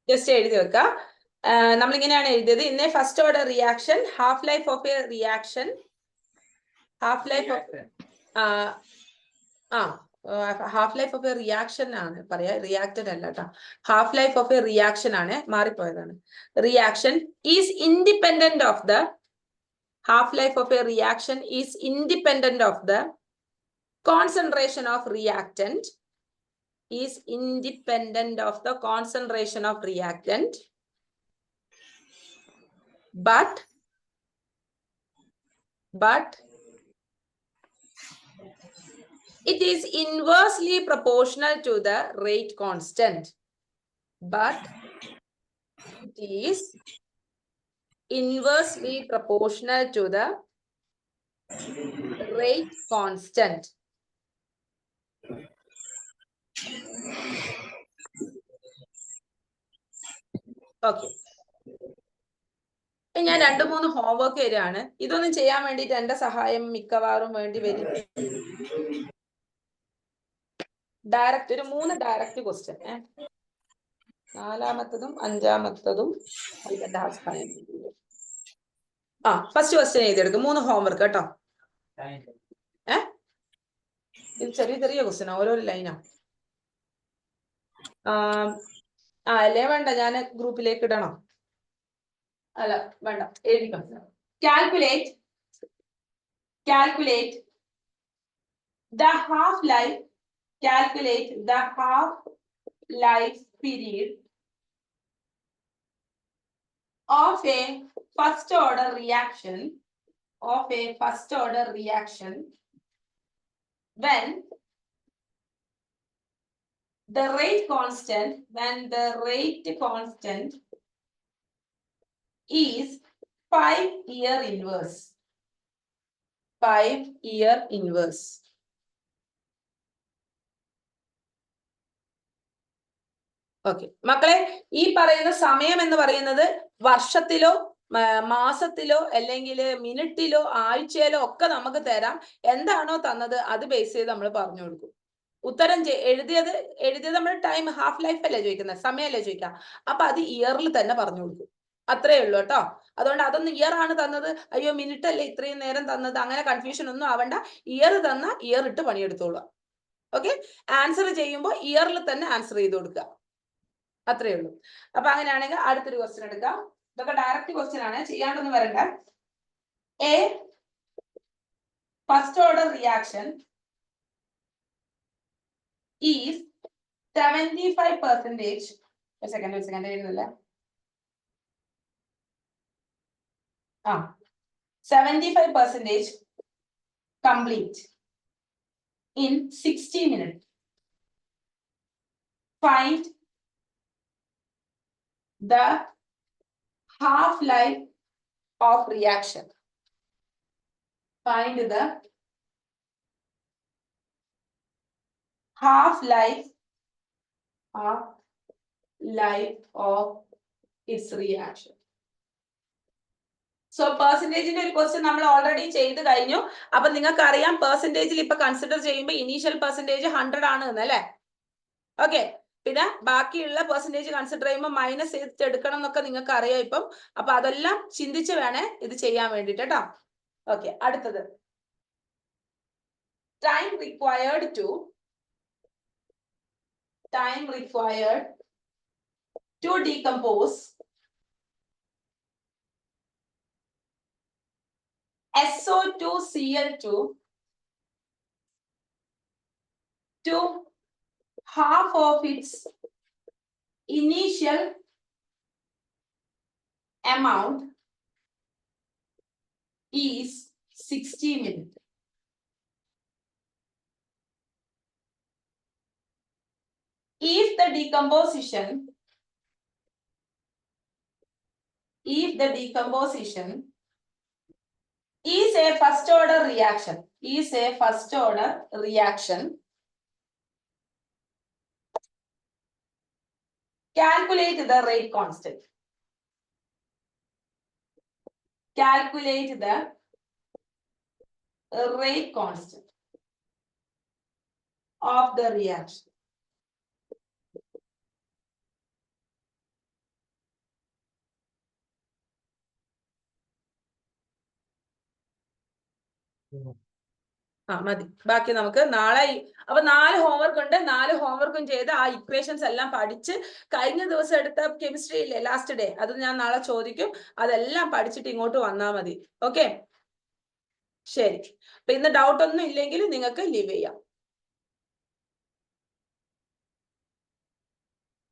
Just എഴുതി വെക്കുക. നമ്മളിങ്ങനെയാണ് എഴുതിയത്. In a first order reaction half life of a reaction half life of half life of a reaction ആണ് പറയാ, reacted അല്ല കേട്ടോ. Half life of a reaction ആണ്, മാറിപ്പോയതാണ്. Reaction is independent of the half life of a reaction is independent of the concentration of reactant is independent of the concentration of reactant, but it is inversely proportional to the rate constant. But it is inversely proportional to the rate constant. Okay, ഞാൻ 2-3 homework തരാണ്. ഇതൊന്നും ചെയ്യാൻ വേണ്ടിയിട്ട് എന്റെ സഹായം മിക്കവാറും വേണ്ടി വരും. ഡയറക്റ്റ് ഒരു 3 ഡയറക്റ്റ് ക്വസ്റ്റ്യൻ, 4-മത്തതും 5-മത്തതും എന്റെ സഹായം. First question എഴുതിയെടുക്കും. 3 ഹോംവർക്ക് കേട്ടോ. ഇത് ചെറിയ ചെറിയ ക്വസ്റ്റ്യനാ, ഓരോ ലൈനാ. അല്ലേ വേണ്ട, ഞാൻ ഗ്രൂപ്പിലേക്ക് ഇടണം. അല്ല വേണ്ട, എഴുതിക്കാം. Calculate the half life period of a first order reaction when the rate constant is 5-year inverse. Okay മക്കളെ, ഈ പറയുന്ന സമയം എന്ന് പറയുന്നത് വർഷത്തിലോ മാസത്തിലോ അല്ലെങ്കിൽ മിനിറ്റിലോ ആഴ്ചയിലോ ഒക്കെ നമുക്ക് തരാം. എന്താണോ തന്നത് അത് ബേസ് ചെയ്ത് നമ്മൾ പറഞ്ഞു കൊടുക്കും. ഉത്തരം എഴുതിയത് നമ്മൾ ടൈം ഹാഫ് ലൈഫ് അല്ലേ ചോദിക്കുന്നത്, സമയമല്ലേ ചോദിക്കുക. അപ്പൊ അത് ഇയറിൽ തന്നെ പറഞ്ഞു കൊടുക്കും. അത്രേ ഉള്ളൂ കേട്ടോ. അതുകൊണ്ട് അതൊന്ന് ഇയർ ആണ് തന്നത്, അയ്യോ മിനിറ്റ് അല്ലേ ഇത്രയും നേരം തന്നത്, അങ്ങനെ കൺഫ്യൂഷൻ ഒന്നും ആവണ്ട. ഇയർ തന്ന ഇയർ ഇട്ട് പണിയെടുത്തോളൂ. ഓക്കെ, ആൻസർ ചെയ്യുമ്പോൾ ഇയറിൽ തന്നെ ആൻസർ ചെയ്ത് കൊടുക്കുക. അത്രേ ഉള്ളൂ. അപ്പൊ അങ്ങനെയാണെങ്കിൽ അടുത്തൊരു ക്വസ്റ്റ്യൻ എടുക്കാം. ഇതൊക്കെ ഡയറക്റ്റ് ക്വസ്റ്റ്യൻ ആണ്, ചെയ്യാണ്ടൊന്നും വരണ്ട. A first order reaction is 75%. ഒരു സെക്കൻഡ് എഴുതുന്നില്ല. 75% complete in 60 minutes. Find the half life of reaction. Find the half life of its reaction. So പെർസെന്റേജിന്റെ ഒരു ക്വസ്റ്റ്യൻ നമ്മൾ ഓൾറെഡി ചെയ്ത് കഴിഞ്ഞു. അപ്പൊ നിങ്ങൾക്ക് അറിയാം പെർസെന്റേജിൽ ഇപ്പൊ കൺസിഡർ ചെയ്യുമ്പോൾ ഇനീഷ്യൽ പെർസെന്റേജ് 100 ആണ് എന്നല്ലേ. ഓക്കെ, പിന്നെ ബാക്കിയുള്ള പെർസെന്റേജ് കൺസിഡർ ചെയ്യുമ്പോൾ മൈനസ് ചെയ്തിട്ട് എടുക്കണം എന്നൊക്കെ നിങ്ങൾക്ക് അറിയാം ഇപ്പം. അപ്പൊ അതെല്ലാം ചിന്തിച്ച് വേണേ ഇത് ചെയ്യാൻ വേണ്ടിട്ട് കേട്ടോ. ഓക്കെ, അടുത്തത് time required to decompose SO2Cl2 to half of its initial amount is 60 minutes. If the decomposition is a first order reaction, calculate the rate constant. Of the reaction. മതി. ബാക്കി നമുക്ക് നാളെ അപ്പൊ 4 ഹോംവർക്ക് ഉണ്ട്. 4 ഹോംവർക്കും ചെയ്ത് ആ ഇക്വേഷൻസ് എല്ലാം പഠിച്ച് കഴിഞ്ഞ ദിവസം എടുത്ത കെമിസ്ട്രി ഇല്ലേ ലാസ്റ്റ് ഡേ, അത് ഞാൻ നാളെ ചോദിക്കും. അതെല്ലാം പഠിച്ചിട്ട് ഇങ്ങോട്ട് വന്നാൽ മതി. ഓക്കെ, ശരി. അപ്പൊ ഇന്ന് ഡൗട്ട് ഒന്നും ഇല്ലെങ്കിൽ നിങ്ങൾക്ക് ലീവ് ചെയ്യാം.